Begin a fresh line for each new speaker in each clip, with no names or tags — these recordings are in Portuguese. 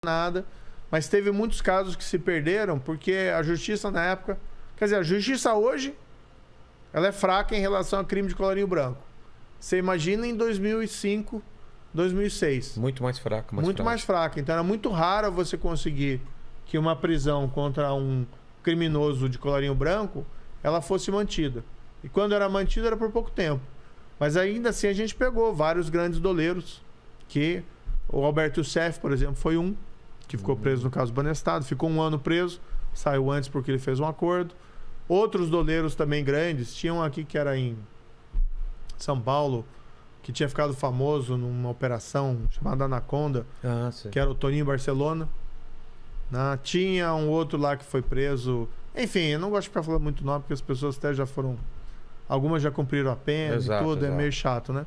nada. Mas teve muitos casos que se perderam porque a justiça na época... Quer dizer, a justiça hoje, ela é fraca em relação a crime de colarinho branco. Você imagina em 2005, 2006.
Muito mais fraca.
Muito mais fraca. Então era muito raro você conseguir que uma prisão contra um criminoso de colarinho branco, ela fosse mantida. E quando era mantida era por pouco tempo. Mas ainda assim a gente pegou vários grandes doleiros, que o Alberto Youssef, por exemplo, foi um que ficou preso no caso Banestado, ficou 1 ano preso, saiu antes porque ele fez um acordo. Outros doleiros também grandes, tinham aqui que era em São Paulo, que tinha ficado famoso numa operação chamada Anaconda, que era o Toninho Barcelona. Tinha um outro lá que foi preso. Enfim, eu não gosto de ficar falando muito nome, porque as pessoas até já foram... Algumas já cumpriram a pena e tudo, é meio chato, né?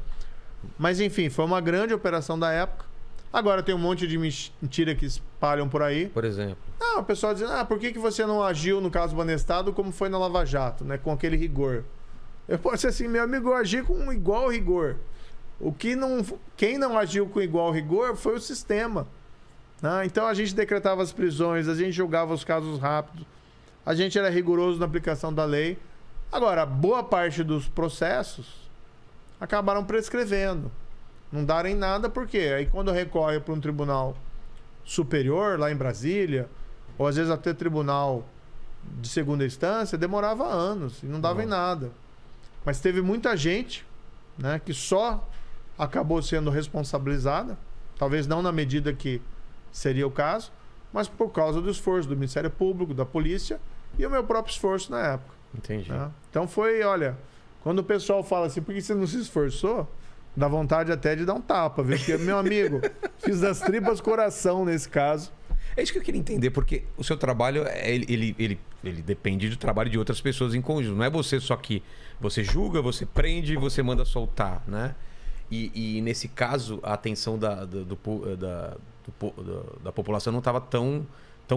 Mas enfim, foi uma grande operação da época. Agora tem um monte de mentira que espalham por aí.
Por exemplo?
O pessoal dizendo, por que você não agiu no caso Banestado como foi na Lava Jato, né? Com aquele rigor. Eu posso dizer assim, meu amigo, eu agi com igual rigor. Quem não agiu com igual rigor foi o sistema. Então a gente decretava as prisões, a gente julgava os casos rápidos, a gente era rigoroso na aplicação da lei. Agora, boa parte dos processos acabaram prescrevendo. Não darem nada, por quê? Aí quando recorre para um tribunal superior, lá em Brasília, ou às vezes até tribunal de segunda instância, demorava anos e não dava em nada. Mas teve muita gente, né, que só acabou sendo responsabilizada, talvez não na medida que seria o caso, mas por causa do esforço do Ministério Público, da polícia e o meu próprio esforço na época.
Entendi.
Né? Então foi, olha, quando o pessoal fala assim, por que você não se esforçou? Dá vontade até de dar um tapa, viu? Porque, meu amigo, fiz das tripas coração nesse caso.
É isso que eu queria entender, porque o seu trabalho, ele depende do trabalho de outras pessoas em conjunto. Não é você só que você julga, você prende e você manda soltar, né? E nesse caso, a atenção da população não estava tão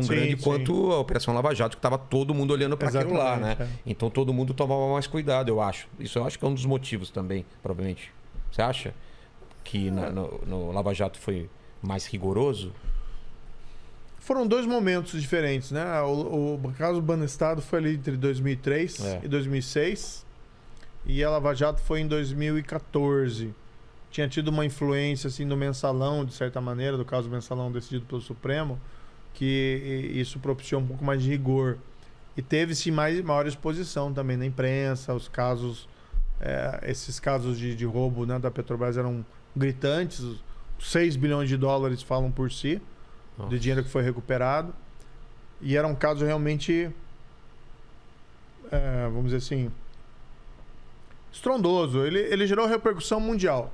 grande quanto a Operação Lava Jato, que estava todo mundo olhando para aquilo lá, né? Então todo mundo tomava mais cuidado, eu acho. Isso eu acho que é um dos motivos também, provavelmente. Você acha que no Lava Jato foi mais rigoroso?
Foram 2 momentos diferentes, né? O caso Banestado foi ali entre 2003 e 2006. E a Lava Jato foi em 2014. Tinha tido uma influência assim, no mensalão, de certa maneira, do caso mensalão decidido pelo Supremo, que isso propiciou um pouco mais de rigor. E teve-se maior exposição também na imprensa, os casos... esses casos de roubo, né, da Petrobras eram gritantes. 6 bilhões de dólares falam por si. Nossa. De dinheiro que foi recuperado. E era um caso realmente, vamos dizer assim, estrondoso. Ele gerou repercussão mundial,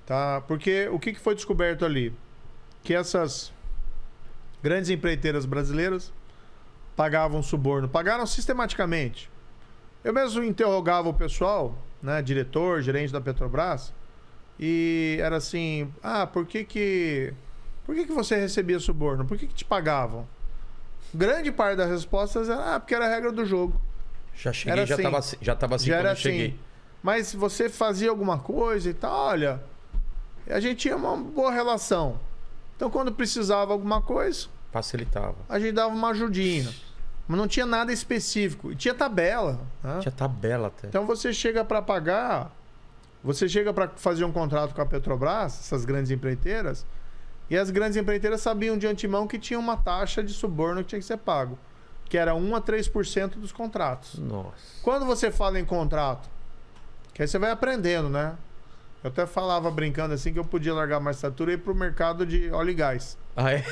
tá? Porque o que foi descoberto ali? Que essas grandes empreiteiras brasileiras pagavam suborno, pagaram sistematicamente. Eu mesmo interrogava o pessoal, né, diretor, gerente da Petrobras, e era assim, por que você recebia suborno? Por que te pagavam? Grande parte das respostas era, porque era a regra do jogo.
Já cheguei, já estava assim quando eu cheguei.
Mas você fazia alguma coisa e tal, olha, a gente tinha uma boa relação. Então quando precisava alguma coisa,
facilitava.
A gente dava uma ajudinha. Mas não tinha nada específico. E tinha tabela. Né?
Tinha tabela até.
Então você chega para pagar, você chega para fazer um contrato com a Petrobras, essas grandes empreiteiras, e as grandes empreiteiras sabiam de antemão que tinha uma taxa de suborno que tinha que ser pago, que era 1 a 3% dos contratos.
Nossa.
Quando você fala em contrato, que aí você vai aprendendo, né? Eu até falava brincando assim que eu podia largar mais estatura e ir pro mercado de óleo e gás.
Ah, é?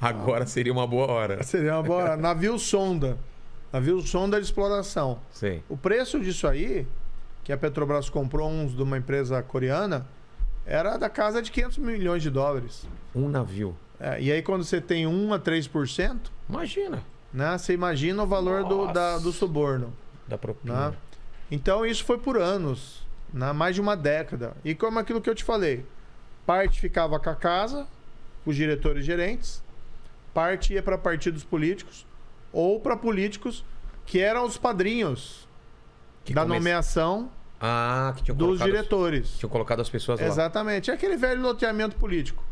Agora seria uma boa hora.
Seria uma boa hora. Navio sonda de exploração.
Sim.
O preço disso aí, que a Petrobras comprou uns de uma empresa coreana, era da casa de 500 milhões de dólares.
Um navio.
E aí quando você tem 1 a 3%...
Imagina.
Né, você imagina o valor do suborno.
Da propina.
Né? Então isso foi por anos, né, mais de uma década. E como aquilo que eu te falei, parte ficava com a casa, os diretores e gerentes, parte ia para partidos políticos ou para políticos que eram os padrinhos da nomeação
que tinham
dos diretores.
Tinham colocado as pessoas lá.
Exatamente. É aquele velho loteamento político.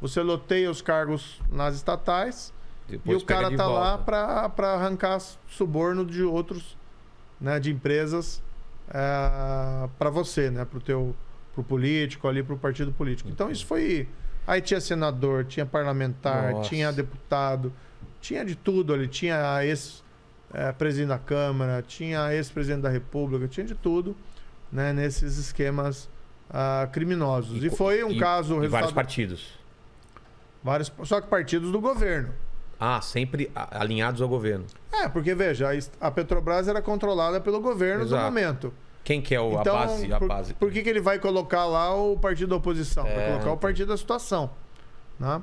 você loteia os cargos nas estatais
Depois
e o cara
pega de
tá lá
volta.
para arrancar suborno de outros, né, de empresas para você, né, pro político ali, pro partido político. Então isso foi... Aí tinha senador, tinha parlamentar,
Nossa.
tinha deputado, tinha de tudo ali. Tinha ex-presidente da Câmara, tinha ex-presidente da República, tinha de tudo, né, nesses esquemas criminosos. E foi um caso...
E vários partidos.
Só que partidos do governo.
Sempre alinhados ao governo.
Porque veja, a Petrobras era controlada pelo governo
Exato.
no momento.
Quem que é
Então,
a base?
Por que ele vai colocar lá o partido da oposição? Vai colocar o partido da situação, né?